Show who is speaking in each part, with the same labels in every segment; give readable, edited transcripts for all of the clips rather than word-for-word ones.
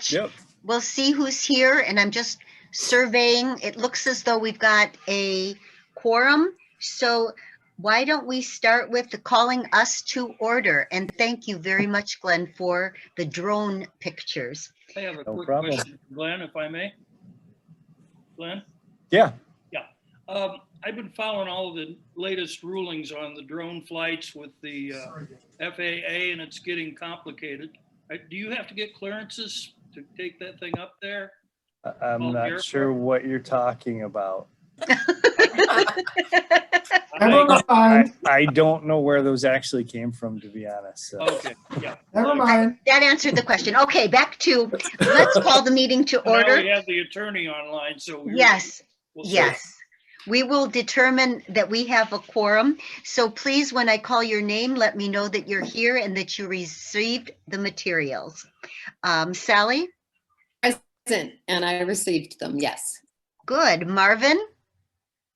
Speaker 1: much.
Speaker 2: Yep.
Speaker 1: We'll see who's here, and I'm just surveying. It looks as though we've got a quorum. So why don't we start with the calling us to order? And thank you very much, Glenn, for the drone pictures.
Speaker 3: I have a
Speaker 2: No
Speaker 3: quick
Speaker 2: problem.
Speaker 3: question, Glenn, if I may. Glenn?
Speaker 2: Yeah.
Speaker 3: Yeah. I've been following all the latest rulings on the drone flights with the FAA, and it's getting complicated. Do you have to get clearances to take that thing up there?
Speaker 2: I'm
Speaker 3: Oh,
Speaker 2: not
Speaker 3: airport?
Speaker 2: sure what you're talking about.
Speaker 4: Never mind.
Speaker 2: I don't know where those actually came from, to be honest. So.
Speaker 3: Okay, yeah.
Speaker 4: Never mind.
Speaker 1: That answered the question. Okay, back to, let's call the meeting to
Speaker 3: Now we
Speaker 1: order.
Speaker 3: have the attorney online, so
Speaker 1: Yes,
Speaker 3: we'll see.
Speaker 1: yes. We will determine that we have a quorum. So please, when I call your name, let me know that you're here and that you received the materials. Sally?
Speaker 5: Present, and I received them, yes.
Speaker 1: Good. Marvin?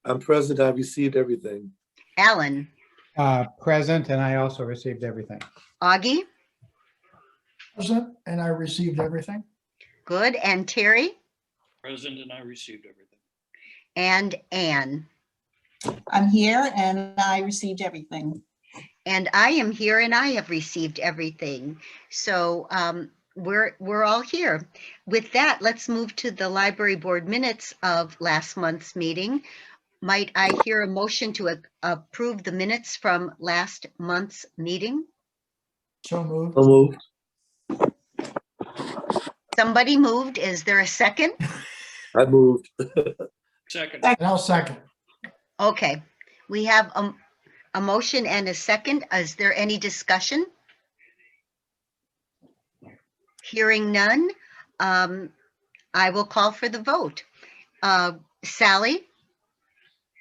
Speaker 6: I'm present. I've received everything.
Speaker 1: Alan?
Speaker 7: Present, and I also received everything.
Speaker 1: Augie?
Speaker 4: Present, and I received everything.
Speaker 1: Good. And Terry?
Speaker 3: Present, and I received everything.
Speaker 1: And Anne?
Speaker 8: I'm here and I received everything.
Speaker 1: And I am here and I have received everything. So we're all here. With that, let's move to the library board minutes of last month's meeting. Might I hear a motion to approve the minutes from last month's meeting?
Speaker 4: So moved.
Speaker 6: So moved.
Speaker 1: Somebody moved. Is there a second?
Speaker 6: I moved.
Speaker 3: Second.
Speaker 4: And I'll second.
Speaker 1: Okay, we have a motion and a second. Is there any discussion? Hearing none, I will call for the vote. Sally?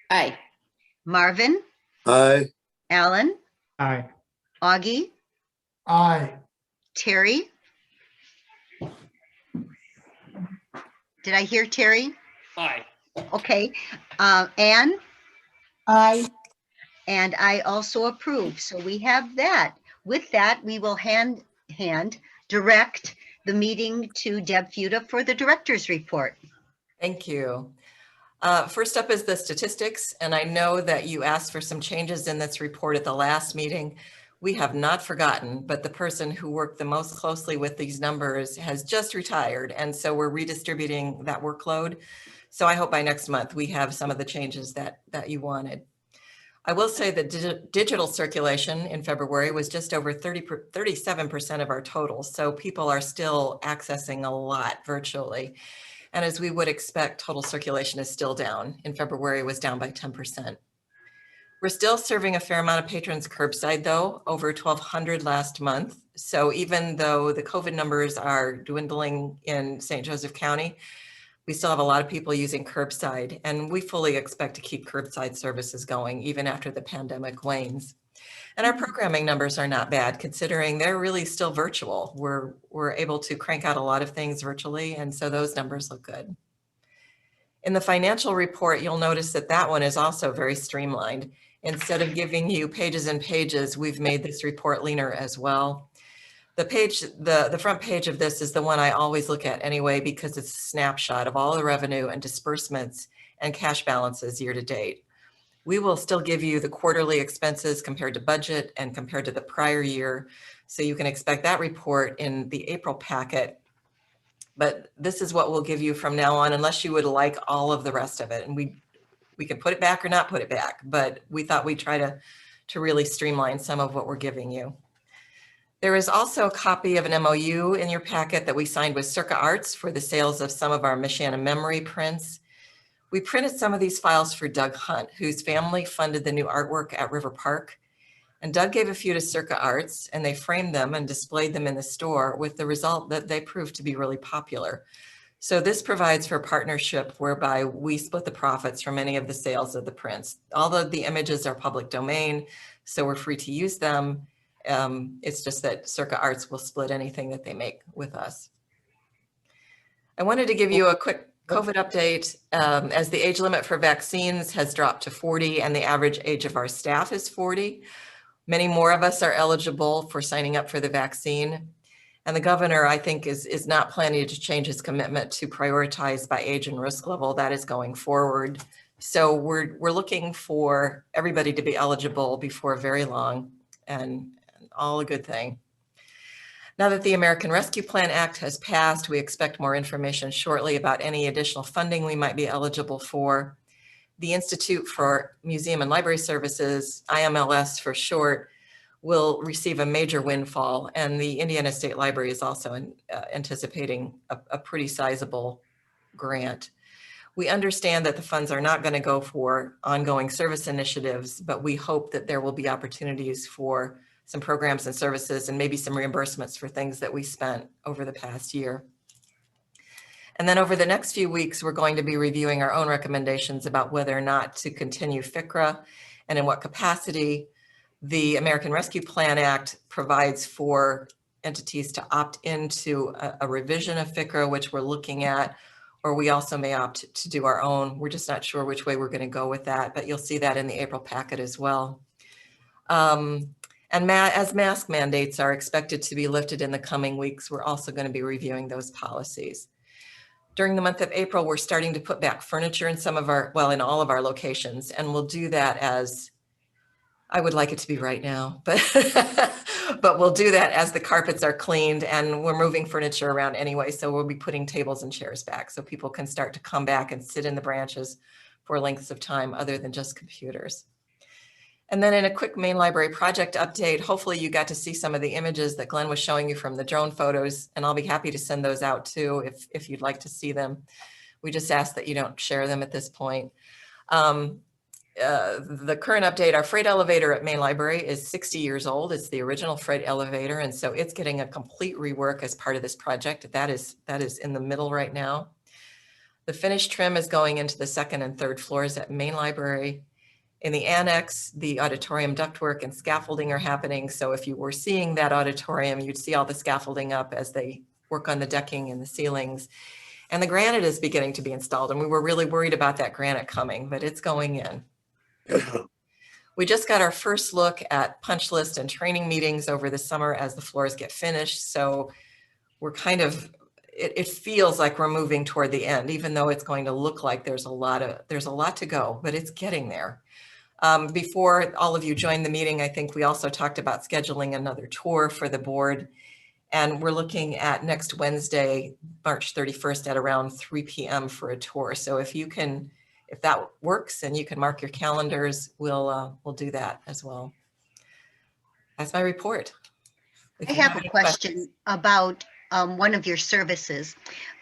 Speaker 5: Aye.
Speaker 1: Marvin?
Speaker 6: Aye.
Speaker 1: Alan?
Speaker 7: Aye.
Speaker 1: Augie?
Speaker 4: Aye.
Speaker 1: Terry? Did I hear Terry?
Speaker 3: Aye.
Speaker 1: Okay. Anne?
Speaker 8: Aye.
Speaker 1: And I also approve. So we have that. With that, we will direct the meeting to Deb Fuda for the director's report.
Speaker 9: Thank you. First up is the statistics, and I know that you asked for some changes in this report at the last meeting. We have not forgotten, but the person who worked the most closely with these numbers has just retired, and so we're redistributing that workload. So I hope by next month we have some of the changes that you wanted. I will say that digital circulation in February was just over 37% of our total. So people are still accessing a lot virtually. And as we would expect, total circulation is still down. In February, it was down by 10%. We're still serving a fair amount of patrons curbside though, over 1,200 last month. So even though the COVID numbers are dwindling in St. Joseph County, we still have a lot of people using curbside, and we fully expect to keep curbside services going even after the pandemic wanes. And our programming numbers are not bad considering they're really still virtual. We're able to crank out a lot of things virtually, and so those numbers look good. In the financial report, you'll notice that that one is also very streamlined. Instead of giving you pages and pages, we've made this report leaner as well. The front page of this is the one I always look at anyway, because it's a snapshot of all the revenue and disbursements and cash balances year to date. We will still give you the quarterly expenses compared to budget and compared to the prior year. So you can expect that report in the April packet. But this is what we'll give you from now on, unless you would like all of the rest of it. And we can put it back or not put it back, but we thought we'd try to really streamline some of what we're giving you. There is also a copy of an MOU in your packet that we signed with Circa Arts for the sales of some of our Michiana memory prints. We printed some of these files for Doug Hunt, whose family funded the new artwork at River Park. And Doug gave a few to Circa Arts, and they framed them and displayed them in the store, with the result that they proved to be really popular. So this provides for a partnership whereby we split the profits from any of the sales of the prints. Although the images are public domain, so we're free to use them. It's just that Circa Arts will split anything that they make with us. I wanted to give you a quick COVID update. As the age limit for vaccines has dropped to 40 and the average age of our staff is 40, many more of us are eligible for signing up for the vaccine. And the governor, I think, is not planning to change his commitment to prioritize by age and risk level. That is going forward. So we're looking for everybody to be eligible before very long, and all a good thing. Now that the American Rescue Plan Act has passed, we expect more information shortly about any additional funding we might be eligible for. The Institute for Museum and Library Services, IMLS for short, will receive a major windfall, and the Indiana State Library is also anticipating a pretty sizable grant. We understand that the funds are not going to go for ongoing service initiatives, but we hope that there will be opportunities for some programs and services and maybe some reimbursements for things that we spent over the past year. And then over the next few weeks, we're going to be reviewing our own recommendations about whether or not to continue FCRA and in what capacity. The American Rescue Plan Act provides for entities to opt into a revision of FCRA, which we're looking at, or we also may opt to do our own. We're just not sure which way we're going to go with that, but you'll see that in the April packet as well. As mask mandates are expected to be lifted in the coming weeks, we're also going to be reviewing those policies. During the month of April, we're starting to put back furniture in some of our, well, in all of our locations, and we'll do that as, I would like it to be right now, but but we'll do that as the carpets are cleaned, and we're moving furniture around anyway, so we'll be putting tables and chairs back so people can start to come back and sit in the branches for lengths of time other than just computers. And then in a quick main library project update, hopefully you got to see some of the images that Glenn was showing you from the drone photos, and I'll be happy to send those out too if you'd like to see them. We just ask that you don't share them at this point. The current update, our freight elevator at Main Library is 60 years old. It's the original freight elevator, and so it's getting a complete rework as part of this project. That is in the middle right now. The finished trim is going into the second and third floors at Main Library. In the annex, the auditorium ductwork and scaffolding are happening. So if you were seeing that auditorium, you'd see all the scaffolding up as they work on the decking and the ceilings. And the granite is beginning to be installed. And we were really worried about that granite coming, but it's going in. We just got our first look at punch list and training meetings over the summer as the floors get finished. So we're kind of, it feels like we're moving toward the end, even though it's going to look like there's a lot to go, but it's getting there. Before all of you joined the meeting, I think we also talked about scheduling another tour for the board. And we're looking at next Wednesday, March 31st at around 3 p.m. for a tour. So if that works and you can mark your calendars, we'll do that as well. That's my report.
Speaker 1: I have a question about one of your services.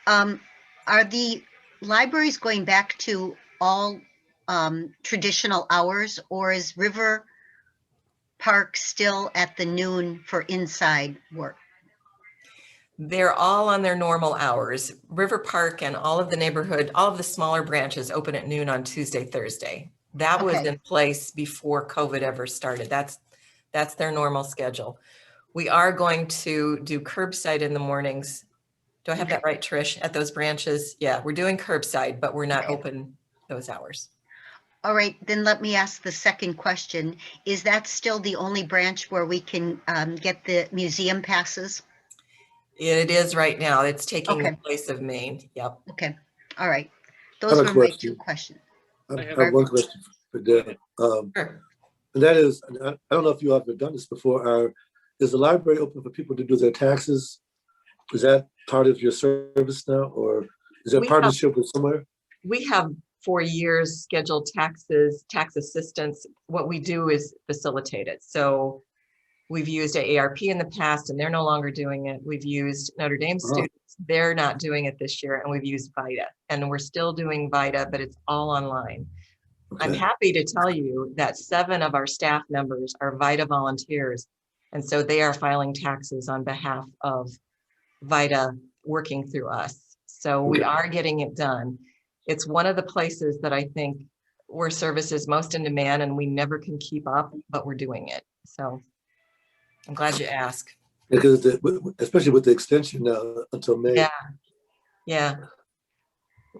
Speaker 1: Are the libraries going back to all traditional hours, or is River Park still at the noon for inside work?
Speaker 9: They're all on their normal hours. River Park and all of the neighborhood, all of the smaller branches open at noon on Tuesday, Thursday. That was in place before COVID ever started. That's their normal schedule. We are going to do curbside in the mornings. Do I have that right, Trish? At those branches? Yeah, we're doing curbside, but we're not open those hours.
Speaker 1: All right, then let me ask the second question. Is that still the only branch where we can get the museum passes?
Speaker 9: It is right now. It's taking the place of Maine. Yep.
Speaker 1: Okay. All right. Those were my two questions.
Speaker 6: I have one question for Deb.
Speaker 9: Sure.
Speaker 6: And that is, I don't know if you have done this before, is the library open for people to do their taxes? Is that part of your service now, or is there a partnership with somewhere?
Speaker 9: We have for years scheduled taxes, tax assistance. What we do is facilitate it. So we've used AARP in the past and they're no longer doing it. We've used Notre Dame students. They're not doing it this year. And we've used VITA, and we're still doing VITA, but it's all online. Okay. I'm happy to tell you that 7 of our staff members are VITA volunteers. And so they are filing taxes on behalf of VITA working through us. So we are getting it done. It's one of the places that I think where service is most in demand, and we never can keep up, but we're doing it. So I'm glad you asked.
Speaker 6: Because especially with the extension until May.
Speaker 9: Yeah, yeah.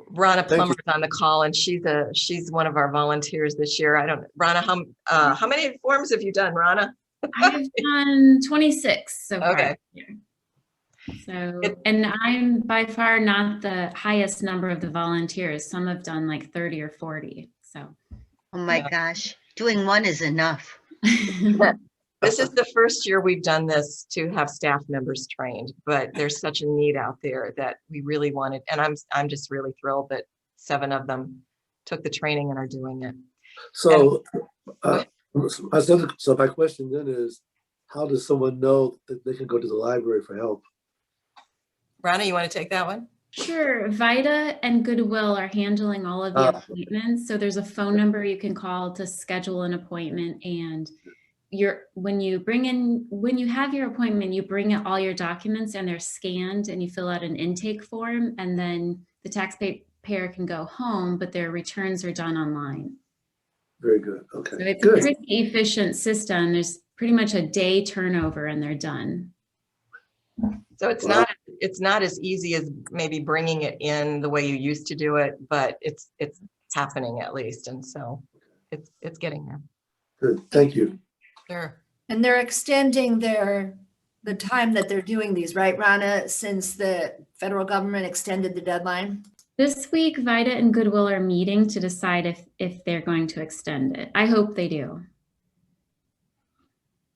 Speaker 9: Rana Plummer's on the call, and she's one of our volunteers this year. Rana, how many forms have you done, Rana?
Speaker 10: I've done 26 so far.
Speaker 9: Okay.
Speaker 10: So,
Speaker 9: It-
Speaker 10: and I'm by far not the highest number of the volunteers. Some have done like 30 or 40. So,
Speaker 1: Oh my
Speaker 9: Yeah.
Speaker 1: gosh, doing one is enough.
Speaker 9: This is the first year we've done this to have staff members trained, but there's such a need out there that we really wanted, and I'm just really thrilled that 7 of them took the training and are doing it.
Speaker 6: So, so my question then is, how does someone know that they can go to the library for help?
Speaker 9: Rana, you want to take that one?
Speaker 10: Sure. Vita and Goodwill are handling all of the appointments. So there's a phone number you can call to schedule an appointment. And when you have your appointment, you bring all your documents and they're scanned and you fill out an intake form, and then the taxpayer can go home, but their returns are done online.
Speaker 6: Very good. Okay.
Speaker 10: So it's
Speaker 6: Good.
Speaker 10: a pretty efficient system. There's pretty much a day turnover and they're done.
Speaker 9: So it's not as easy as maybe bringing it in the way you used to do it, but it's happening at least, and so it's getting there.
Speaker 6: Good. Thank you.
Speaker 9: Sure.
Speaker 11: And they're extending the time that they're doing these, right, Rana, since the federal government extended the deadline?
Speaker 10: This week, Vita and Goodwill are meeting to decide if they're going to extend it. I hope they do.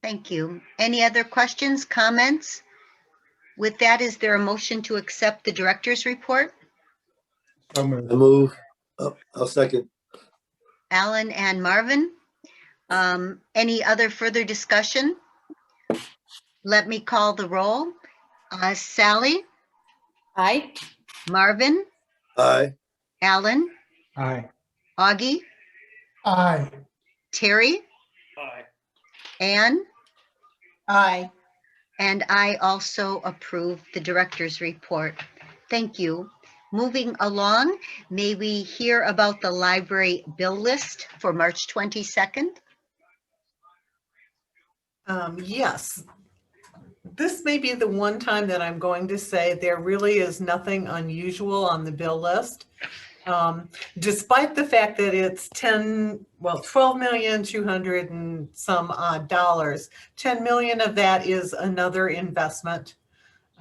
Speaker 1: Thank you. Any other questions, comments? With that, is there a motion to accept the director's report?
Speaker 7: So
Speaker 6: I
Speaker 7: moved.
Speaker 6: move. I'll second.
Speaker 1: Alan and Marvin? Any other further discussion? Let me call the roll. Sally,
Speaker 5: Aye.
Speaker 1: Marvin,
Speaker 6: Aye.
Speaker 1: Alan,
Speaker 7: Aye.
Speaker 1: Augie,
Speaker 4: Aye.
Speaker 1: Terry,
Speaker 3: Aye.
Speaker 1: Ann,
Speaker 8: Aye.
Speaker 1: and I also approve the director's report. Thank you. Moving along, may we hear about the library bill list for March 22nd?
Speaker 12: Yes. This may be the one time that I'm going to say there really is nothing unusual on the bill list. Despite the fact that it's 12,200,000 and some odd dollars, 10 million of that is another investment.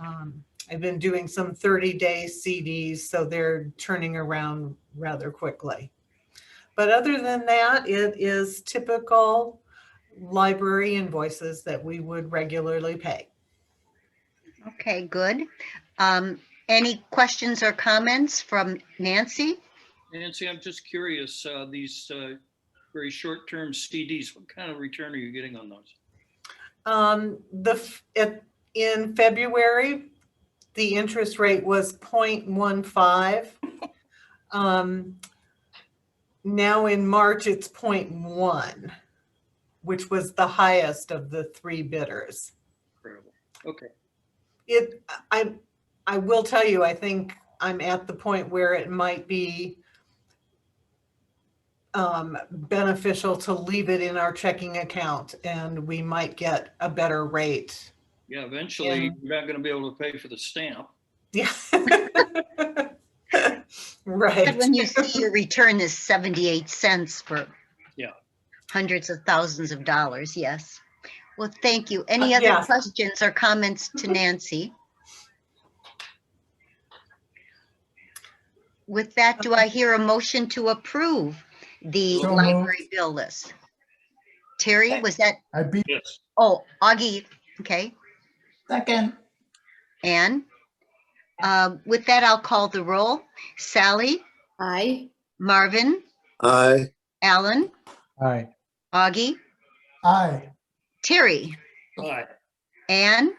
Speaker 12: I've been doing some 30-day CDs, so they're turning around rather quickly. But other than that, it is typical library invoices that we would regularly pay.
Speaker 1: Okay, good. Any questions or comments from Nancy?
Speaker 3: Nancy, I'm just curious, these very short-term CDs, what kind of return are you getting on those?
Speaker 12: In February, the interest rate was 0.15. Now in March, it's 0.1, which was the highest of the 3 bidders.
Speaker 3: Incredible. Okay.
Speaker 12: I will tell you, I think I'm at the point where it might be beneficial to leave it in our checking account, and we might get a better rate.
Speaker 3: Yeah, eventually you're not going to be able to pay for the stamp.
Speaker 12: Yeah. Right.
Speaker 1: But when you see your return is 78 cents for hundreds of thousands of dollars, yes. Well, thank you. Any other
Speaker 12: yes.
Speaker 1: questions or comments to Nancy? With that, do I hear a motion to approve the
Speaker 4: So
Speaker 1: library bill list? Terry, was that?
Speaker 4: I beat,
Speaker 3: Yes.
Speaker 1: Oh, Augie, okay.
Speaker 8: Second.
Speaker 1: Ann? With that, I'll call the roll. Sally,
Speaker 5: Aye.
Speaker 1: Marvin,
Speaker 6: Aye.
Speaker 1: Alan,
Speaker 7: Aye.
Speaker 1: Augie,
Speaker 4: aye.
Speaker 1: Terry,
Speaker 3: Aye.
Speaker 1: Ann,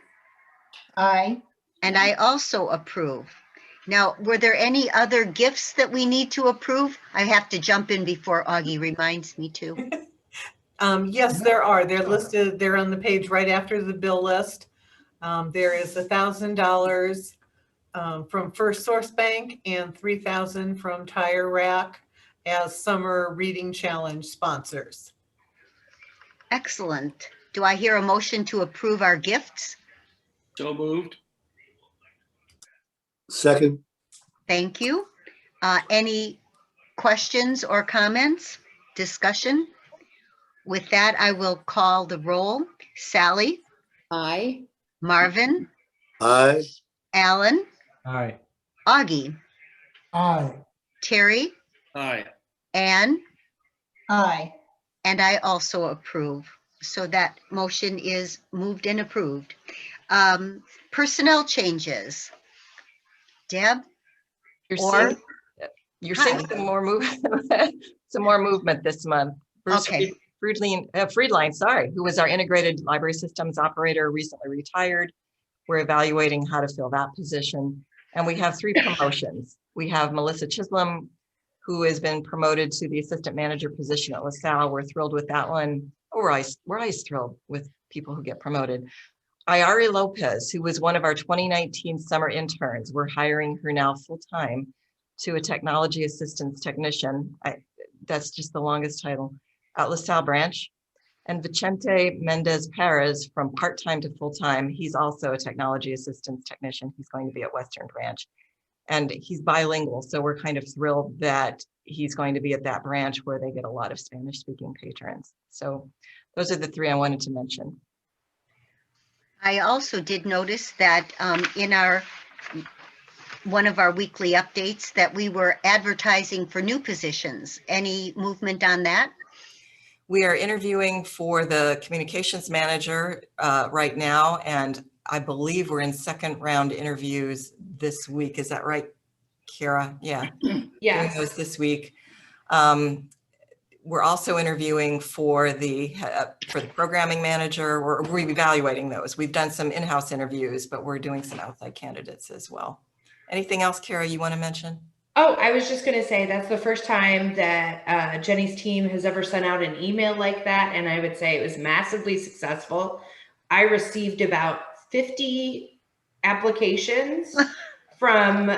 Speaker 8: Aye.
Speaker 1: and I also approve. Now, were there any other gifts that we need to approve? I have to jump in before Augie reminds me to.
Speaker 12: Yes, there are. They're listed. They're on the page right after the bill list. There is $1,000 from First Source Bank and $3,000 from Tire Rack as summer reading challenge sponsors.
Speaker 1: Excellent. Do I hear a motion to approve our gifts?
Speaker 3: So moved.
Speaker 6: Second.
Speaker 1: Thank you. Any questions or comments? Discussion? With that, I will call the roll. Sally,
Speaker 5: Aye.
Speaker 1: Marvin,
Speaker 6: Aye.
Speaker 1: Alan,
Speaker 7: Aye.
Speaker 1: Augie,
Speaker 4: Aye.
Speaker 1: Terry,
Speaker 3: Aye.
Speaker 1: Ann,
Speaker 8: Aye.
Speaker 1: and I also approve. So that motion is moved and approved. Personnel changes. Deb?
Speaker 9: You're
Speaker 1: Or-
Speaker 9: seeing, you're seeing
Speaker 1: Hi.
Speaker 9: some more some more movement this month. Bruce
Speaker 1: Okay.
Speaker 9: Friedline, sorry, who was our integrated library systems operator, recently retired. We're evaluating how to fill that position. And we have 3 promotions. We have Melissa Chisholm, who has been promoted to the assistant manager position at LaSalle. We're thrilled with that one. We're always thrilled with people who get promoted. Ayari Lopez, who was one of our 2019 summer interns, we're hiring her now full-time to a technology assistance technician. That's just the longest title, at LaSalle branch. And Vicente Mendez Perez, from part-time to full-time, he's also a technology assistance technician. He's going to be at Western branch. And he's bilingual, so we're kind of thrilled that he's going to be at that branch where they get a lot of Spanish-speaking patrons. So those are the 3 I wanted to mention.
Speaker 1: I also did notice that in one of our weekly updates that we were advertising for new positions. Any movement on that?
Speaker 9: We are interviewing for the communications manager right now, and I believe we're in 2nd round interviews this week. Is that right, Kira? Yeah.
Speaker 13: Yes.
Speaker 9: Doing those this week. We're also interviewing for the programming manager. We're evaluating those. We've done some in-house interviews, but we're doing some outside candidates as well. Anything else, Kara, you want to mention?
Speaker 13: Oh, I was just going to say that's the first time that Jenny's team has ever sent out an email like that. And I would say it was massively successful. I received about 50 applications from,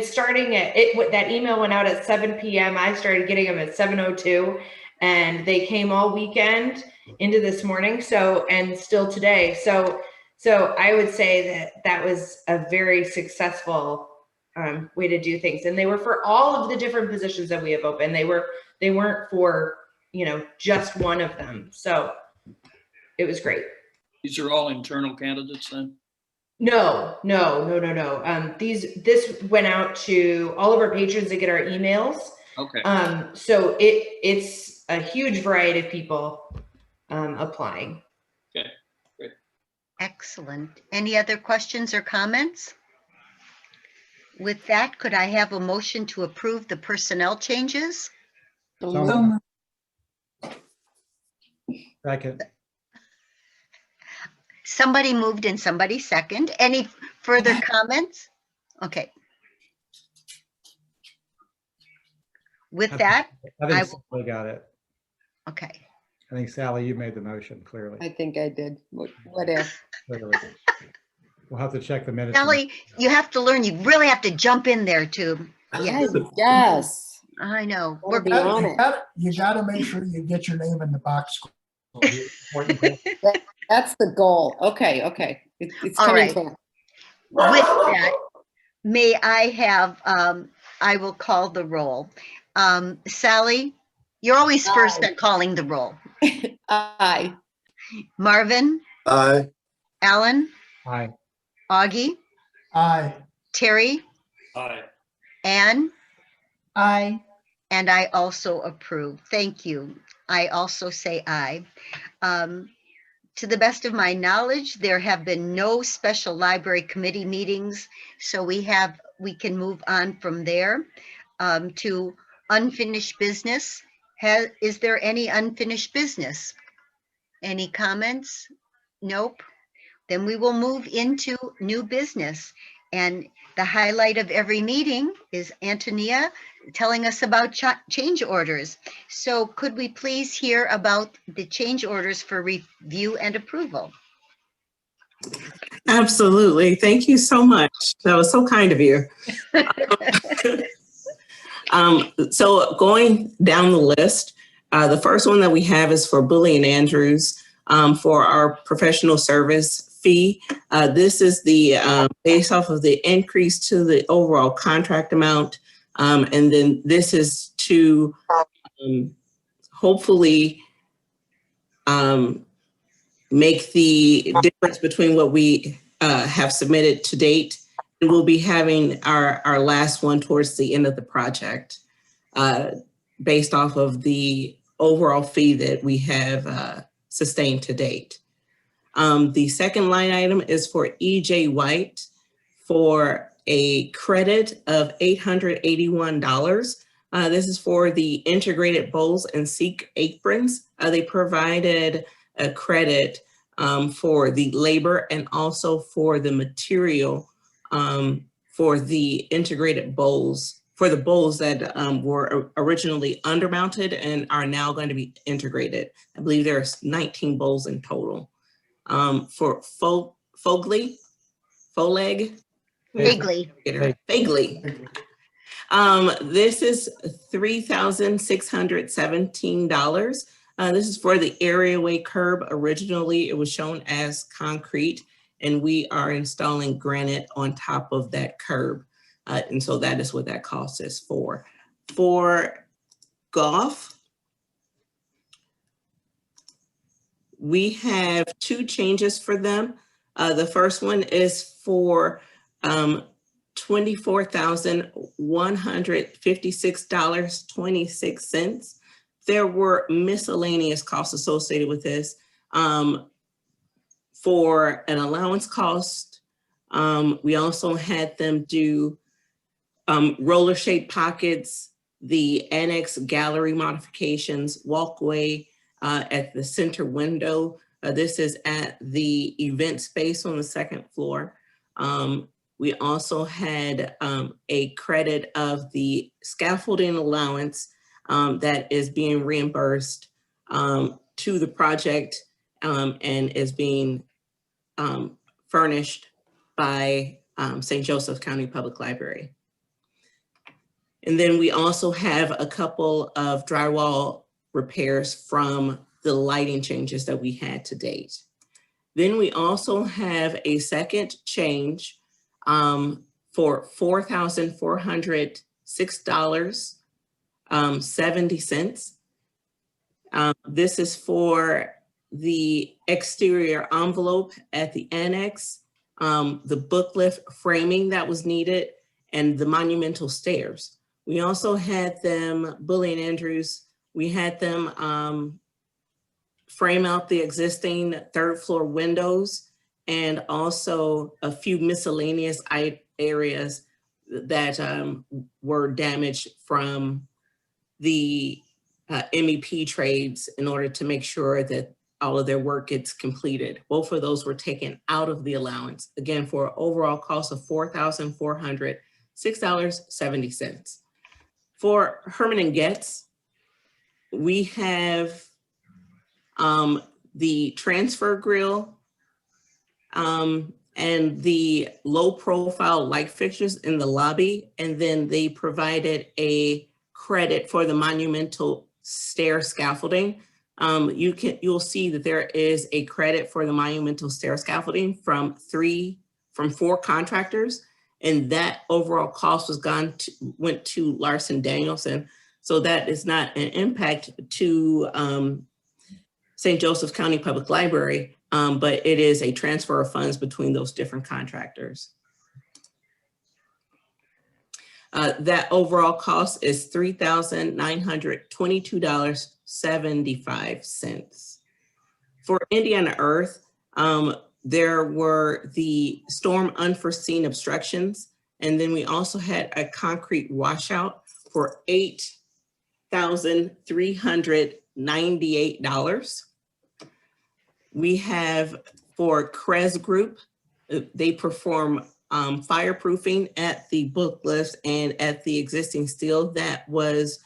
Speaker 13: starting at that email went out at 7 p.m. I started getting them at 7:02 and they came all weekend into this morning. And still today. So I would say that was a very successful way to do things. And they were for all of the different positions that we have open. They weren't for, just one of them. So it was great.
Speaker 3: These are all internal candidates then?
Speaker 13: No. This went out to all of our patrons that get our emails.
Speaker 3: Okay.
Speaker 13: So it's a huge variety of people applying.
Speaker 3: Okay, great.
Speaker 1: Excellent. Any other questions or comments? With that, could I have a motion to approve the personnel changes?
Speaker 7: So Second.
Speaker 1: Somebody moved and somebody second. Any further comments? Okay. With that,
Speaker 7: I
Speaker 1: I
Speaker 7: think Sally got it.
Speaker 1: okay.
Speaker 7: I think Sally, you made the motion clearly.
Speaker 5: I think I did. What if?
Speaker 7: Clearly. We'll have to check the minutes.
Speaker 1: Sally, you have to learn, you really have to jump in there too. Yes,
Speaker 5: Yes.
Speaker 1: I know.
Speaker 5: We're
Speaker 1: We're
Speaker 5: beyond it.
Speaker 4: You gotta make sure you get your name in the box.
Speaker 5: That's the goal. Okay. It's
Speaker 1: All
Speaker 5: coming
Speaker 1: right.
Speaker 5: back.
Speaker 1: With that, may I have, I will call the roll. Sally, you're always first at calling the roll.
Speaker 5: Aye.
Speaker 1: Marvin,
Speaker 6: Aye.
Speaker 1: Alan,
Speaker 7: Aye.
Speaker 1: Augie,
Speaker 4: Aye.
Speaker 1: Terry,
Speaker 3: Aye.
Speaker 1: Ann,
Speaker 8: Aye.
Speaker 1: and I also approve. Thank you. I also say aye. To the best of my knowledge, there have been no special library committee meetings, so we can move on from there to unfinished business. Is there any unfinished business? Any comments? Nope. Then we will move into new business. And the highlight of every meeting is Antonia telling us about change orders. So could we please hear about the change orders for review and approval?
Speaker 14: Absolutely. Thank you so much. That was so kind of you. So going down the list, the first one that we have is for Bully and Andrews for our professional service fee. This is the based off of the increase to the overall contract amount. And then this is to hopefully make the difference between what we have submitted to date. And we'll be having our last one towards the end of the project, based off of the overall fee that we have sustained to date. The second line item is for EJ White for a credit of $881. This is for the integrated bowls and sink aprons. They provided a credit for the labor and also for the material for the integrated bowls, for the bowls that were originally undermounted and are now going to be integrated. I believe there's 19 bowls in total. For Fogley.
Speaker 1: Vaguely.
Speaker 14: This is $3,617. This is for the areaway curb. Originally, it was shown as concrete, and we are installing granite on top of that curb. And so that is what that cost is for. For golf, we have two changes for them. The first one is for $24,156.26. There were miscellaneous costs associated with this. For an allowance cost, we also had them do roller shaped pockets, the annex gallery modifications, walkway at the center window. This is at the event space on the second floor. We also had a credit of the scaffolding allowance that is being reimbursed to the project and is being furnished by St. Joseph County Public Library. And then we also have a couple of drywall repairs from the lighting changes that we had to date. Then we also have a second change for $4,406.70. This is for the exterior envelope at the annex, the book lift framing that was needed, and the monumental stairs. We also had them, Bully and Andrews, we had them frame out the existing third floor windows and also a few miscellaneous areas that were damaged from the MEP trades in order to make sure that all of their work gets completed. Both of those were taken out of the allowance, again, for an overall cost of $4,406.70. For Herman and Getz, we have the transfer grill and the low profile light fixtures in the lobby. And then they provided a credit for the monumental stair scaffolding. You'll see that there is a credit for the monumental stair scaffolding from 4 contractors. And that overall cost went to Larson Danielson. So that is not an impact to St. Joseph County Public Library, but it is a transfer of funds between those different contractors. That overall cost is $3,922.75. For Indiana Earth, there were the storm unforeseen obstructions, and then we also had a concrete washout for $8,398. We have for Krez Group, they perform fireproofing at the book lift and at the existing steel that was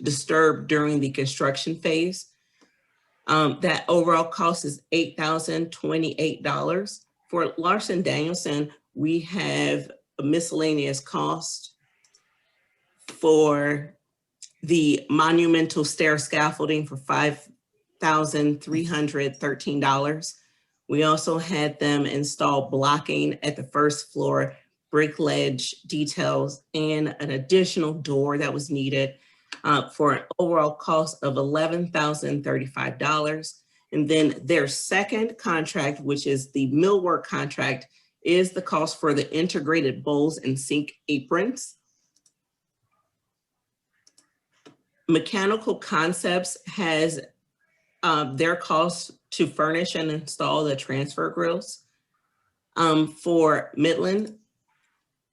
Speaker 14: disturbed during the construction phase. That overall cost is $8,028. For Larson Danielson, we have a miscellaneous cost for the monumental stair scaffolding for $5,313. We also had them install blocking at the first floor, brick ledge details, and an additional door that was needed for an overall cost of $11,035. And then their second contract, which is the millwork contract, is the cost for the integrated bowls and sink aprons. Mechanical Concepts has their cost to furnish and install the transfer grills. For Midland,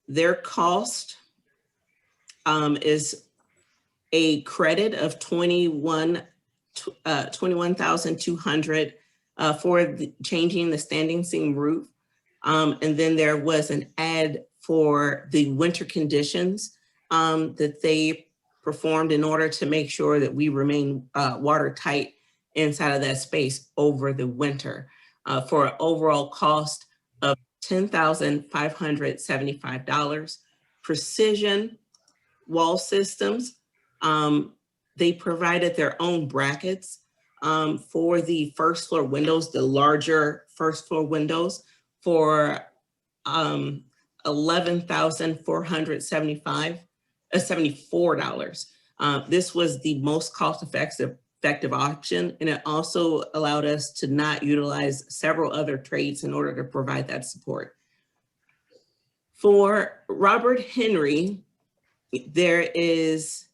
Speaker 14: their cost is a credit of $21,200 for changing the standing seam roof. And then there was an ad for the winter conditions that they performed in order to make sure that we remain watertight inside of that space over the winter for an overall cost of $10,575. Precision Wall Systems, they provided their own brackets for the first floor windows, the larger first floor windows, for $11,474. This was the most cost-effective option, and it also allowed us to not utilize several other trades in order to provide that support. For Robert Henry, there is,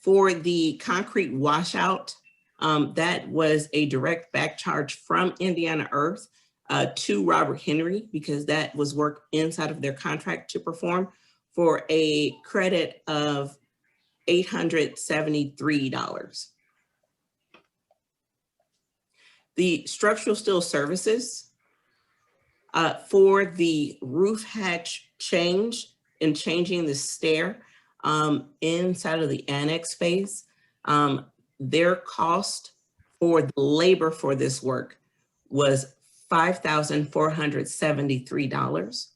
Speaker 14: for the concrete washout, that was a direct back charge from Indiana Earth to Robert Henry, because that was work inside of their contract to perform, for a credit of $873. The structural steel services for the roof hatch change and changing the stair inside of the annex space, their cost for the labor for this work was $5,473.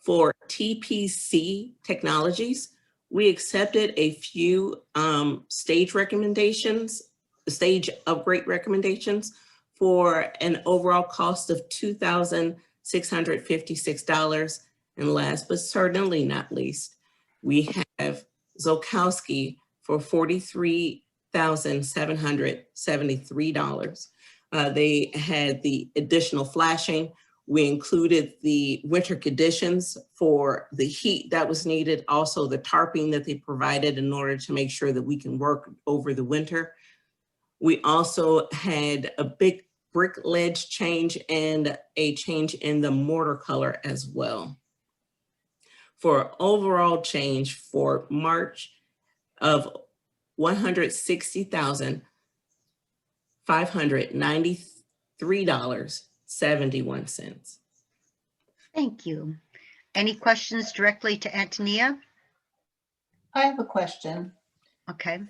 Speaker 14: For TPC Technologies, we accepted a few stage upgrade recommendations for an overall cost of $2,656. And last but certainly not least, we have Zolkowski for $43,773. They had the additional flashing. We included the winter conditions for the heat that was needed, also the tarping that they provided in order to make sure that we can work over the winter. We also had a big brick ledge change and a change in the mortar color as well. For overall change for March of $160,593.71.
Speaker 1: Thank you. Any questions directly to Antonia?
Speaker 8: I have a question,
Speaker 1: Okay.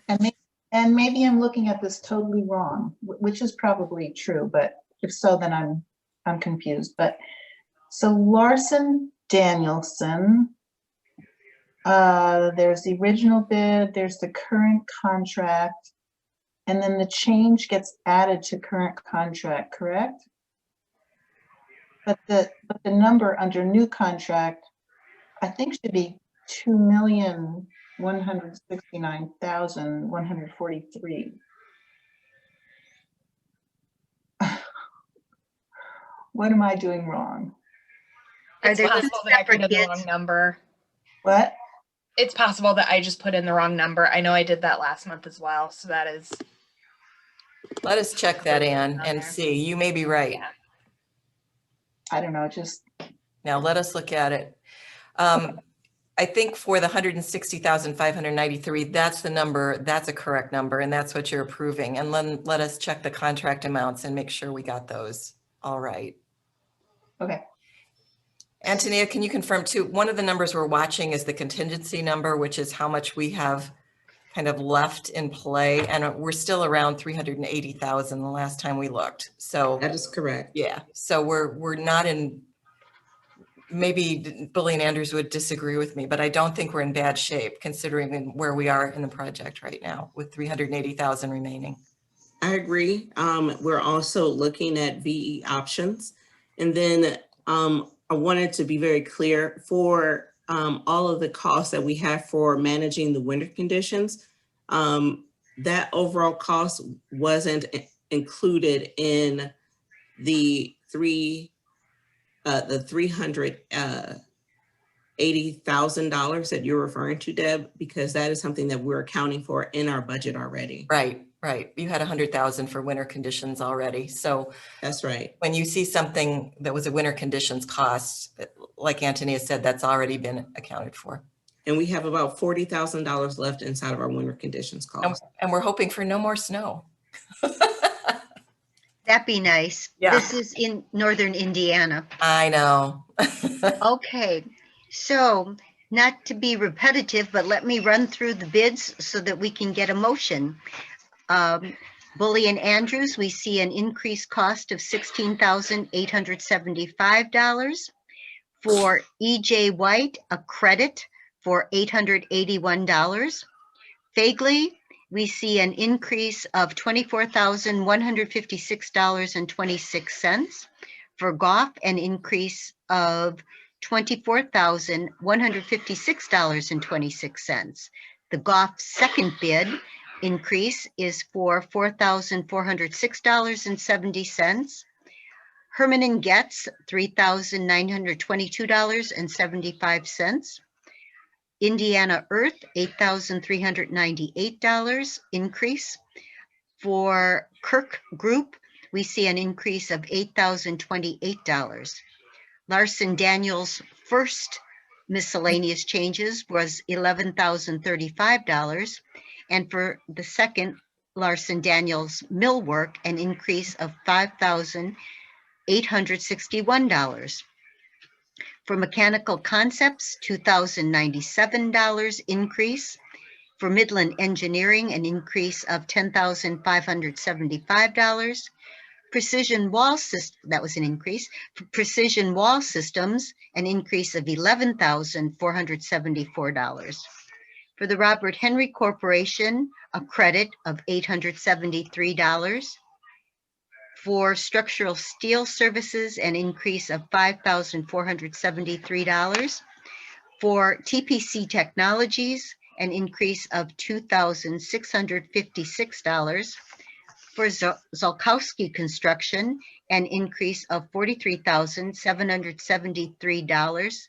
Speaker 8: and maybe I'm looking at this totally wrong, which is probably true, but if so, then I'm confused. But so Larson Danielson, there's the original bid, there's the current contract, and then the change gets added to current contract, correct? But the number under new contract, I think, should be $2,169,143. What am I doing wrong?
Speaker 1: Are
Speaker 15: It's
Speaker 1: there two
Speaker 15: possible that I put in
Speaker 1: separate
Speaker 15: the wrong
Speaker 1: bids?
Speaker 15: number.
Speaker 8: What?
Speaker 15: It's possible that I just put in the wrong number. I know I did that last month as well. So that is.
Speaker 9: Let us check that, Ann, and see. You may be right.
Speaker 15: Yeah.
Speaker 8: I don't know, just.
Speaker 9: Now let us look at it. I think for the 160,593, that's the number, that's a correct number, and that's what you're approving. And then let us check the contract amounts and make sure we got those. All right.
Speaker 8: Okay.
Speaker 9: Antonia, can you confirm too, one of the numbers we're watching is the contingency number, which is how much we have kind of left in play. And we're still around 380,000 the last time we looked. So
Speaker 14: That is correct.
Speaker 9: yeah, so we're not in, maybe Billy and Andrews would disagree with me, but I don't think we're in bad shape considering where we are in the project right now with 380,000 remaining.
Speaker 14: I agree. We're also looking at VE options. And then I wanted to be very clear for all of the costs that we have for managing the winter conditions. That overall cost wasn't included in the $380,000 that you're referring to, Deb, because that is something that we're accounting for in our budget already.
Speaker 9: Right, right. You had 100,000 for winter conditions already. So
Speaker 14: That's right.
Speaker 9: when you see something that was a winter conditions cost, like Antonia said, that's already been accounted for.
Speaker 14: And we have about $40,000 left inside of our winter conditions cost.
Speaker 9: And we're hoping for no more snow.
Speaker 1: That'd be nice.
Speaker 9: Yeah.
Speaker 1: This is in northern Indiana.
Speaker 9: I know.
Speaker 1: Okay, so not to be repetitive, but let me run through the bids so that we can get a motion. Bully and Andrews, we see an increased cost of $16,875. For EJ White, a credit for $881. Fagley, we see an increase of $24,156.26. For Goff, an increase of $24,156.26. The Goff second bid increase is for $4,406.70. Herman and Getz, $3,922.75. Indiana Earth, $8,398 increase. For Kirk Group, we see an increase of $8,028. Larson Daniels' first miscellaneous changes was $11,035. And for the second, Larson Daniels millwork, an increase of $5,861. For Mechanical Concepts, $2,097 increase. For Midland Engineering, an increase of $10,575. Precision Wall Systems, that was an increase. For Precision Wall Systems, an increase of $11,474. For the Robert Henry Corporation, a credit of $873. For Structural Steel Services, an increase of $5,473. For TPC Technologies, an increase of $2,656. For Zolkowski Construction, an increase of $43,773.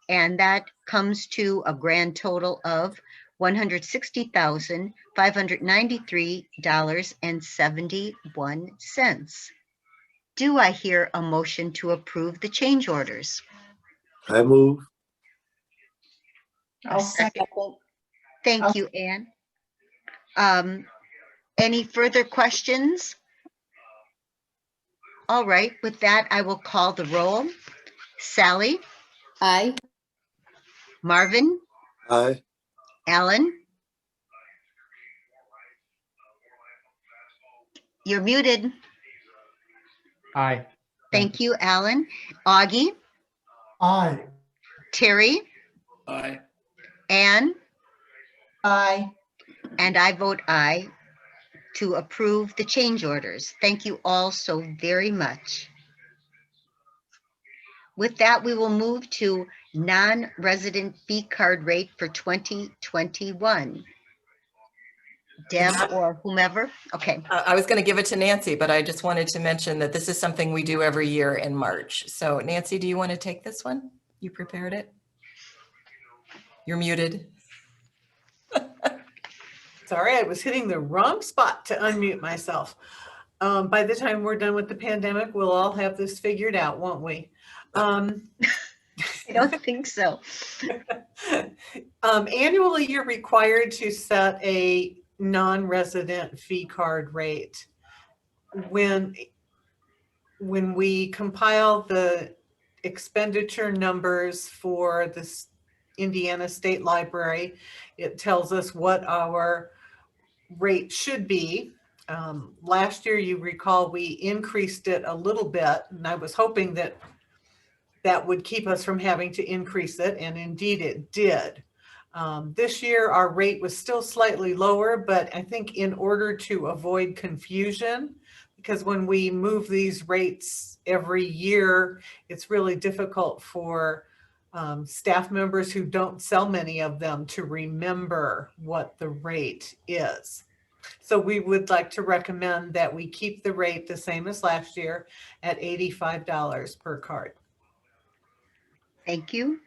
Speaker 1: And that comes to a grand total of $160,593.71. Do I hear a motion to approve the change orders?
Speaker 6: I move.
Speaker 8: I'll second.
Speaker 1: Thank you, Ann. Any further questions? All right, with that, I will call the roll. Sally?
Speaker 5: Aye.
Speaker 1: Marvin?
Speaker 6: Aye.
Speaker 1: Alan? You're muted.
Speaker 7: Aye.
Speaker 1: Thank you, Alan. Augie?
Speaker 4: Aye.
Speaker 1: Terry?
Speaker 3: Aye.
Speaker 1: Ann?
Speaker 8: Aye.
Speaker 1: And I vote aye to approve the change orders. Thank you all so very much. With that, we will move to non-resident fee card rate for 2021. Deb or whomever? Okay.
Speaker 9: I was going to give it to Nancy, but I just wanted to mention that this is something we do every year in March. So Nancy, do you want to take this one? You prepared it? You're muted.
Speaker 12: Sorry, I was hitting the wrong spot to unmute myself. By the time we're done with the pandemic, we'll all have this figured out, won't we?
Speaker 1: I don't think so.
Speaker 12: Annually, you're required to set a non-resident fee card rate. When we compile the expenditure numbers for the Indiana State Library, it tells us what our rate should be. Last year, you recall, we increased it a little bit, and I was hoping that that would keep us from having to increase it, and indeed it did. This year, our rate was still slightly lower, but I think in order to avoid confusion, because when we move these rates every year, it's really difficult for staff members who don't sell many of them to remember what the rate is. So we would like to recommend that we keep the rate the same as last year at $85 per card.
Speaker 1: Thank you.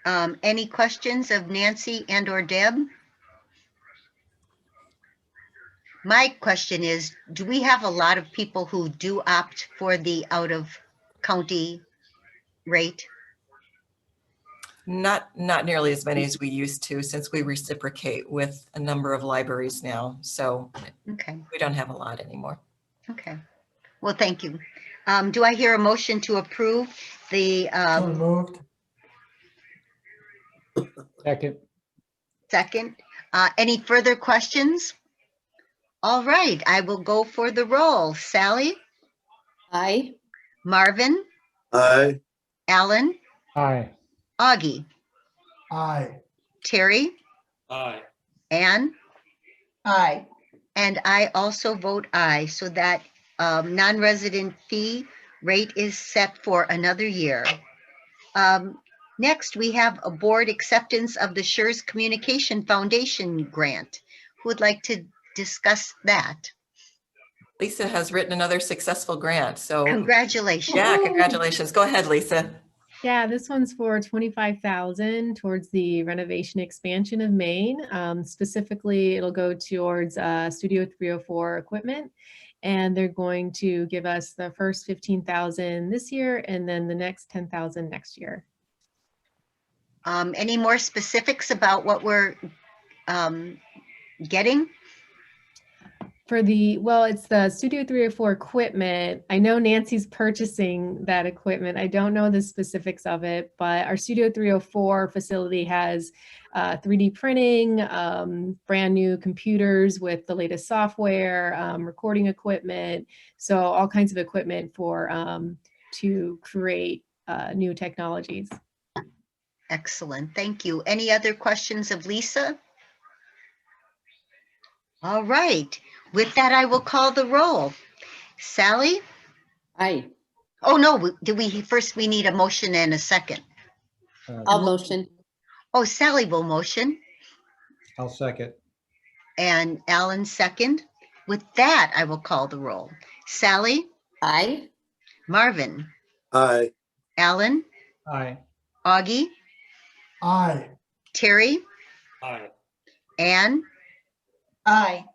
Speaker 1: Any questions of Nancy and or Deb? My question is, do we have a lot of people who do opt for the out of county rate?
Speaker 9: Not nearly as many as we used to, since we reciprocate with a number of libraries now. So
Speaker 1: Okay,
Speaker 9: we don't have a lot anymore.
Speaker 1: okay. Well, thank you. Do I hear a motion to approve the
Speaker 4: So moved.
Speaker 7: Second.
Speaker 1: second? Any further questions? All right, I will go for the roll. Sally,
Speaker 5: Aye.
Speaker 1: Marvin,
Speaker 6: Aye.
Speaker 1: Alan,
Speaker 7: Aye.
Speaker 1: Augie,
Speaker 4: Aye.
Speaker 1: Terry,
Speaker 3: Aye.
Speaker 1: Ann,
Speaker 8: Aye.
Speaker 1: and I also vote aye, so that non-resident fee rate is set for another year. Next, we have a board acceptance of the Schurz Communication Foundation grant. Who would like to discuss that?
Speaker 9: Lisa has written another successful grant. So
Speaker 1: Congratulations.
Speaker 9: yeah, congratulations. Go ahead, Lisa.
Speaker 16: Yeah, this one's for $25,000 towards the renovation expansion of Maine. Specifically, it'll go towards Studio 304 equipment, and they're going to give us the first $15,000 this year, and then the next $10,000 next year.
Speaker 1: Any more specifics about what we're getting?
Speaker 16: For the, well, it's the Studio 304 equipment. I know Nancy's purchasing that equipment. I don't know the specifics of it, but our Studio 304 facility has 3D printing, brand new computers with the latest software, recording equipment. So all kinds of equipment for to create new technologies.
Speaker 1: Excellent, thank you. Any other questions of Lisa? All right, with that, I will call the roll. Sally?
Speaker 5: Aye.
Speaker 1: Oh, no, first we need a motion and a second.
Speaker 5: I'll motion.
Speaker 1: Oh, Sally will motion
Speaker 7: I'll second.
Speaker 1: and Alan second. With that, I will call the roll. Sally?
Speaker 5: Aye.
Speaker 1: Marvin?
Speaker 6: Aye.
Speaker 1: Alan?
Speaker 7: Aye.
Speaker 1: Augie?
Speaker 4: Aye.
Speaker 1: Terry?
Speaker 3: Aye.
Speaker 1: Ann?
Speaker 8: Aye.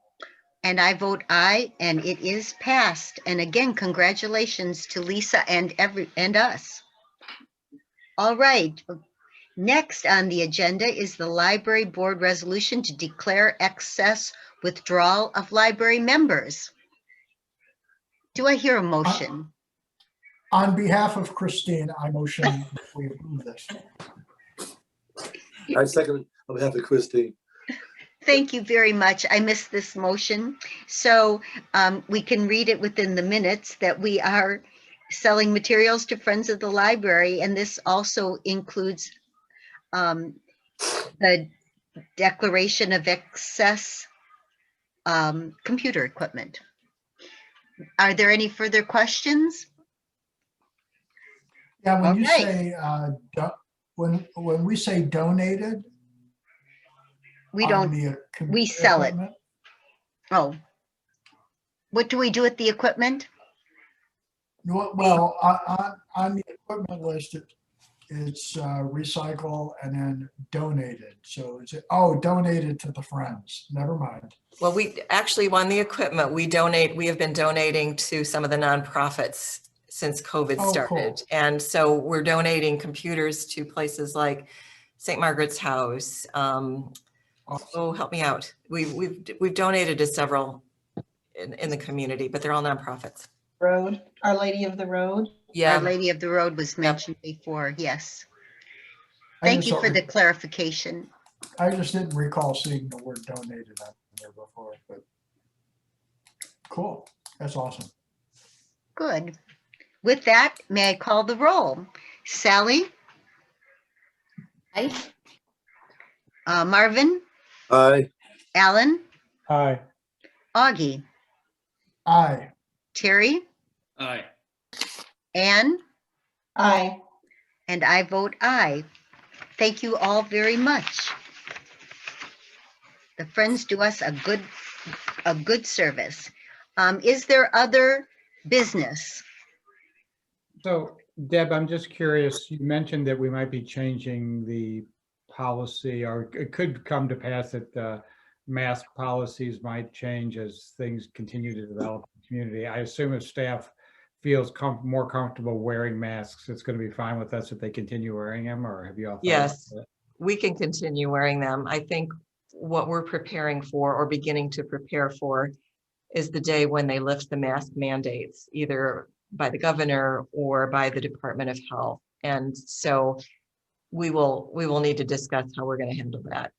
Speaker 1: And I vote aye, and it is passed. And again, congratulations to Lisa and us. All right. Next on the agenda is the library board resolution to declare excess withdrawal of library members. Do I hear a motion?
Speaker 4: On behalf of Christine, I motion we approve this.
Speaker 6: I second on behalf of Christine.
Speaker 1: Thank you very much. I missed this motion. So we can read it within the minutes that we are selling materials to Friends of the Library. And this also includes the declaration of excess computer equipment. Are there any further questions?
Speaker 4: Yeah, when you
Speaker 1: Okay.
Speaker 4: say, when we say donated.
Speaker 1: We
Speaker 4: on
Speaker 1: don't,
Speaker 4: the
Speaker 1: we sell it.
Speaker 4: equipment,
Speaker 1: Oh. What do we do with the equipment?
Speaker 4: Well, on the equipment list, it's recycle and then donated. So it's, donated to the Friends. Never mind.
Speaker 9: Well, we actually won the equipment. We have been donating to some of the nonprofits since COVID started.
Speaker 4: Cool.
Speaker 9: And so we're donating computers to places like St. Margaret's House. Oh, help me out. We've donated to several in the community, but they're all nonprofits.
Speaker 8: Road, Our Lady of the Road.
Speaker 9: Yeah.
Speaker 1: Our Lady of the Road was mentioned before, yes.
Speaker 4: I
Speaker 1: Thank
Speaker 4: just
Speaker 1: you for
Speaker 4: don't
Speaker 1: the clarification.
Speaker 4: I just didn't recall seeing the word donated on there before, but cool. That's awesome.
Speaker 1: Good. With that, may I call the roll? Sally?
Speaker 5: Aye.
Speaker 1: Marvin?
Speaker 6: Aye.
Speaker 1: Alan?
Speaker 7: Aye.
Speaker 1: Augie?
Speaker 4: Aye.
Speaker 1: Terry?
Speaker 3: Aye.
Speaker 1: Ann?
Speaker 8: Aye.
Speaker 1: And I vote aye. Thank you all very much. The Friends do us a a good service. Is there other business?
Speaker 7: So Deb, I'm just curious, you mentioned that we might be changing the policy, or it could come to pass that the mask policies might change as things continue to develop in the community. I assume if staff feels more comfortable wearing masks, it's going to be fine with us if they continue wearing them, or have you all thought
Speaker 9: Yes,
Speaker 7: about that?
Speaker 9: we can continue wearing them. I think what we're preparing for or beginning to prepare for is the day when they lift the mask mandates, either by the governor or by the Department of Health. And so we will need to discuss how we're going to handle that.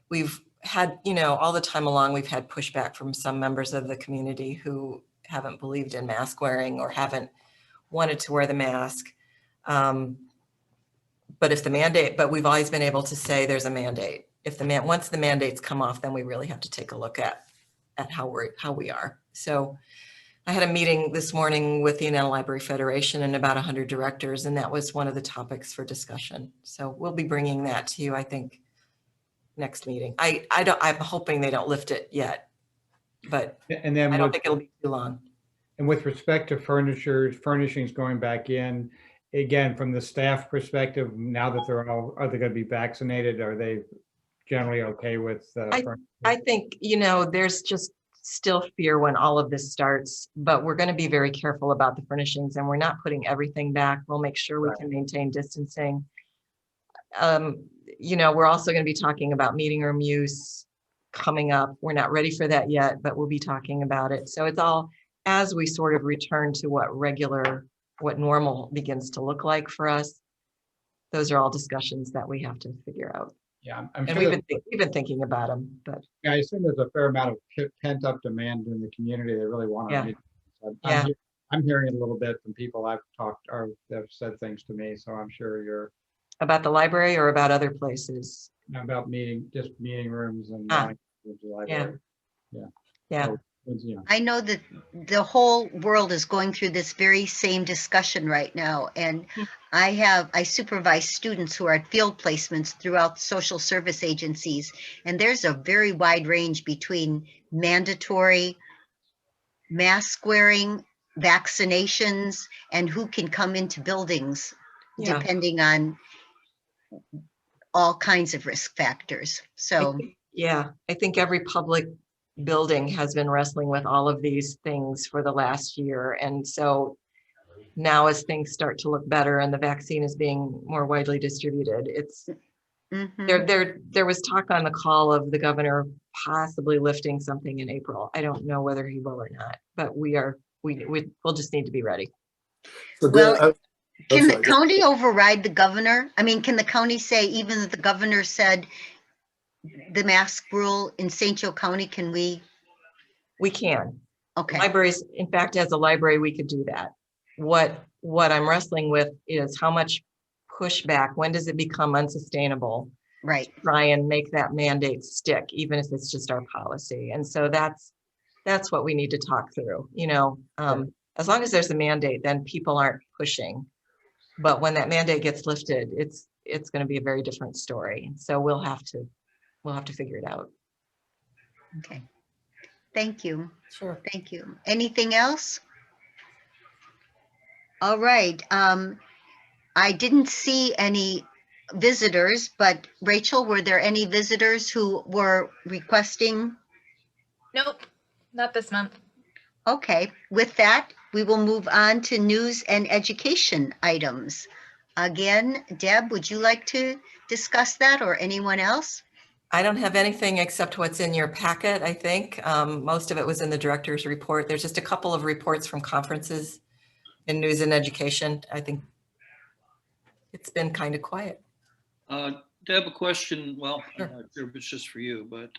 Speaker 9: We've had, all the time along, we've had pushback from some members of the community who haven't believed in mask wearing or haven't wanted to wear the mask. But we've always been able to say there's a mandate. Once the mandates come off, then we really have to take a look at how we are. So I had a meeting this morning with the United Library Federation and about 100 directors, and that was one of the topics for discussion. So we'll be bringing that to you, I think, next meeting. I'm hoping they don't lift it yet, but
Speaker 7: And then
Speaker 9: I don't think it'll be too long.
Speaker 7: And with respect to furnishings going back in, again, from the staff perspective, now that are they going to be vaccinated? Are they generally okay with?
Speaker 9: I think, there's just still fear when all of this starts, but we're going to be very careful about the furnishings, and we're not putting everything back. We'll make sure we can maintain distancing. We're also going to be talking about meeting room use coming up. We're not ready for that yet, but we'll be talking about it. So it's all as we sort of return to what normal begins to look like for us. Those are all discussions that we have to figure out.
Speaker 7: Yeah,
Speaker 9: and sure we've been thinking about them, but
Speaker 7: yeah, I assume there's a fair amount of pent up demand in the community. They really want to.
Speaker 9: Yeah.
Speaker 7: I'm hearing it a little bit from people I've talked or that have said things to me. So I'm sure you're
Speaker 9: about the library or about other places.
Speaker 7: About meeting rooms and the library.
Speaker 9: Yeah.
Speaker 7: So,
Speaker 1: I know that the whole world is going through this very same discussion right now. And I supervise students who are at field placements throughout social service agencies. And there's a very wide range between mandatory mask wearing, vaccinations, and who can come into buildings, depending on all kinds of risk factors. So,
Speaker 9: I think every public building has been wrestling with all of these things for the last year. And so now as things start to look better and the vaccine is being more widely distributed, it's there was talk on the call of the governor possibly lifting something in April. I don't know whether he will or not, but we'll just need to be ready.
Speaker 1: Well, can the county override the governor? I mean, can the county say, even if the governor said the mask rule in St. Joe County, can we?
Speaker 9: We can.
Speaker 1: Okay.
Speaker 9: Libraries, in fact, as a library, we could do that. What I'm wrestling with is how much pushback, when does it become unsustainable?
Speaker 1: Right.
Speaker 9: To try and make that mandate stick, even if it's just our policy. And so that's what we need to talk through. As long as there's a mandate, then people aren't pushing. But when that mandate gets lifted, it's going to be a very different story. So we'll have to figure it out.
Speaker 1: Okay. Thank you.
Speaker 9: Sure.
Speaker 1: Thank you. Anything else? All right. I didn't see any visitors, but Rachel, were there any visitors who were requesting?
Speaker 15: Nope, not this month.
Speaker 1: Okay. With that, we will move on to news and education items. Again, Deb, would you like to discuss that, or anyone else?
Speaker 9: I don't have anything except what's in your packet, I think. Most of it was in the director's report. There's just a couple of reports from conferences in news and education. I think it's been kind of quiet.
Speaker 3: Deb, a question. Well,
Speaker 9: sure.
Speaker 3: I'm not sure if it's just for you, but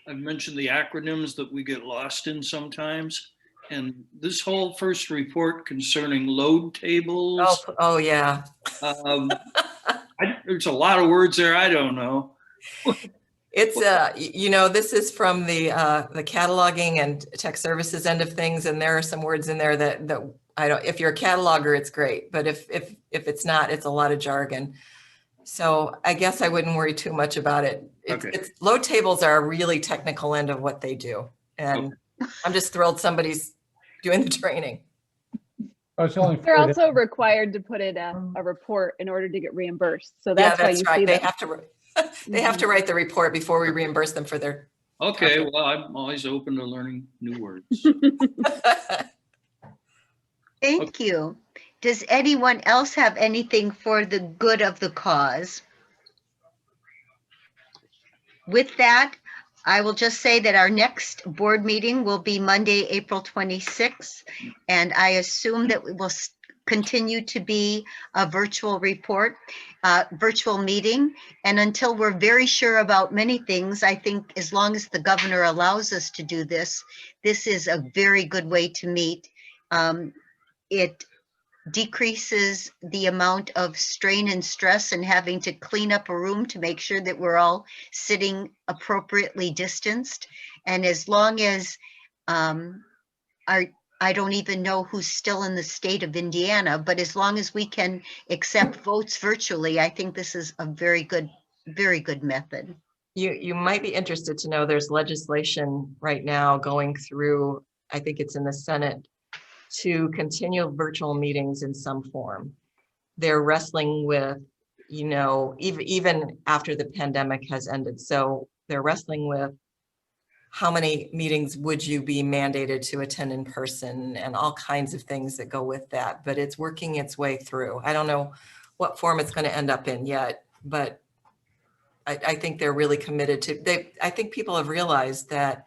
Speaker 3: I've mentioned the acronyms that we get lost in sometimes. And this whole first report concerning load tables.
Speaker 9: Oh yeah.
Speaker 3: There's a lot of words there. I don't know.
Speaker 9: It's this is from the cataloging and tech services end of things, and there are some words in there that I don't. If you're a cataloger, it's great, but if it's not, it's a lot of jargon. So I guess I wouldn't worry too much about it. It's load tables are a really technical end of what they do. And I'm just thrilled somebody's doing the training.
Speaker 7: Oh, it's only
Speaker 17: They're
Speaker 7: 4 days.
Speaker 17: also required to put in a report in order to get reimbursed. So
Speaker 9: Yeah,
Speaker 17: that's why
Speaker 9: that's
Speaker 17: you
Speaker 9: right.
Speaker 17: see
Speaker 9: They
Speaker 17: them.
Speaker 9: have to, they have to write the report before we reimburse them for their.
Speaker 3: Okay, well, I'm always open to learning new words.
Speaker 1: Thank you. Does anyone else have anything for the good of the cause? With that, I will just say that our next board meeting will be Monday, April 26th, and I assume that we will continue to be a virtual virtual meeting. And until we're very sure about many things, I think as long as the governor allows us to do this, this is a very good way to meet. It decreases the amount of strain and stress and having to clean up a room to make sure that we're all sitting appropriately distanced. And as long as I don't even know who's still in the state of Indiana, but as long as we can accept votes virtually, I think this is a very good method.
Speaker 9: You might be interested to know there's legislation right now going through, I think it's in the Senate, to continue virtual meetings in some form. They're wrestling with, you know, even after the pandemic has ended. So they're wrestling with how many meetings would you be mandated to attend in person and all kinds of things that go with that. But it's working its way through. I don't know what form it's going to end up in yet, but I think they're really committed to, I think people have realized that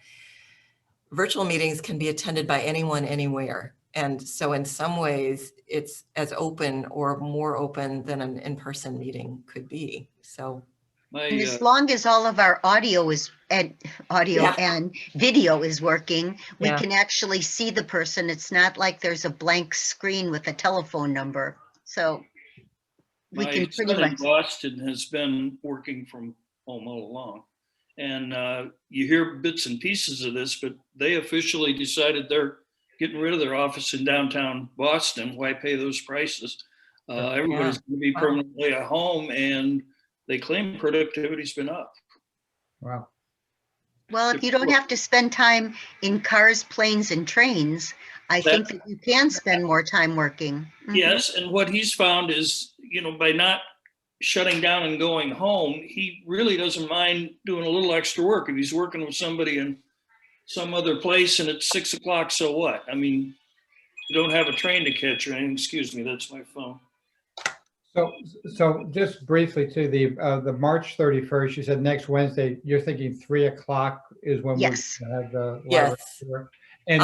Speaker 9: virtual meetings can be attended by anyone, anywhere. And so in some ways, it's as open or more open than an in-person meeting could be. So.
Speaker 1: And as long as all of our audio and video is working, we can actually see the person. It's not like there's a blank screen with a telephone number. So we can pretty much.
Speaker 3: My son in Boston has been working from home all along. And you hear bits and pieces of this, but they officially decided they're getting rid of their office in downtown Boston. Why pay those prices? Everybody's going to be permanently at home, and they claim productivity's been up.
Speaker 7: Wow.
Speaker 1: Well, if you don't have to spend time in cars, planes, and trains, I think that you can spend more time working.
Speaker 3: Yes, and what he's found is, you know, by not shutting down and going home, he really doesn't mind doing a little extra work. If he's working with somebody in some other place and it's 6 o'clock, so what? I mean, you don't have a train to catch or anything. Excuse me, that's my phone.
Speaker 7: So just briefly to the March 31st, you said next Wednesday, you're thinking 3 o'clock is when we have the library tour. And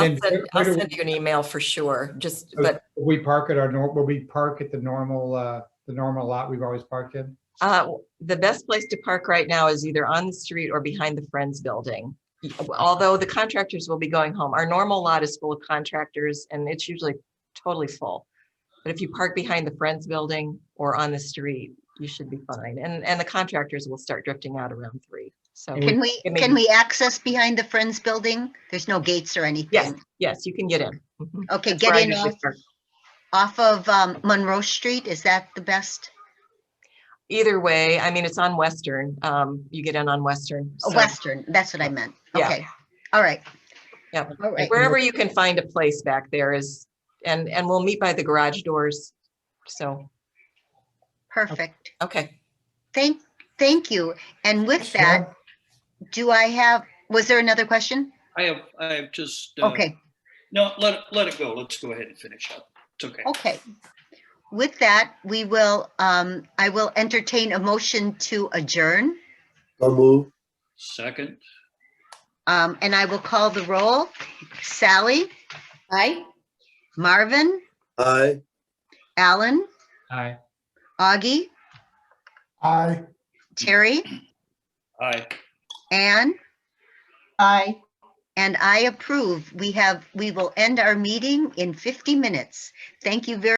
Speaker 9: I'll send you an email for sure. Just, but
Speaker 7: will we park at will we park at the normal lot we've always parked in?
Speaker 9: The best place to park right now is either on the street or behind the Friends building. Although the contractors will be going home. Our normal lot is full of contractors and it's usually totally full. But if you park behind the Friends building or on the street, you should be fine. And the contractors will start drifting out around 3. So
Speaker 1: can we access behind the Friends building? There's no gates or anything.
Speaker 9: Yes, you can get in.
Speaker 1: Okay,
Speaker 9: That's
Speaker 1: get
Speaker 9: where I
Speaker 1: in
Speaker 9: usually park.
Speaker 1: off of Monroe Street. Is that the best?
Speaker 9: Either way, I mean, it's on Western. You get in on Western. So.
Speaker 1: Western, that's what I meant.
Speaker 9: Yeah.
Speaker 1: Okay, all right.
Speaker 9: Yeah,
Speaker 1: all right.
Speaker 9: Wherever you can find a place back there is, and we'll meet by the garage doors. So.
Speaker 1: Perfect.
Speaker 9: Okay.
Speaker 1: Thank you. And with that, was there another question?
Speaker 3: I have just.
Speaker 1: Okay.
Speaker 3: No, let it go. Let's go ahead and finish up. It's okay.
Speaker 1: Okay. With that, we will, I will entertain a motion to adjourn.
Speaker 6: So move.
Speaker 3: Second.
Speaker 1: And I will call the roll. Sally?
Speaker 5: Aye.
Speaker 1: Marvin?
Speaker 6: Aye.
Speaker 1: Alan?
Speaker 7: Aye.
Speaker 1: Augie?
Speaker 4: Aye.
Speaker 1: Terry?
Speaker 3: Aye.
Speaker 1: Anne?
Speaker 8: Aye.
Speaker 1: And I approve. We will end our meeting in 50 minutes. Thank you very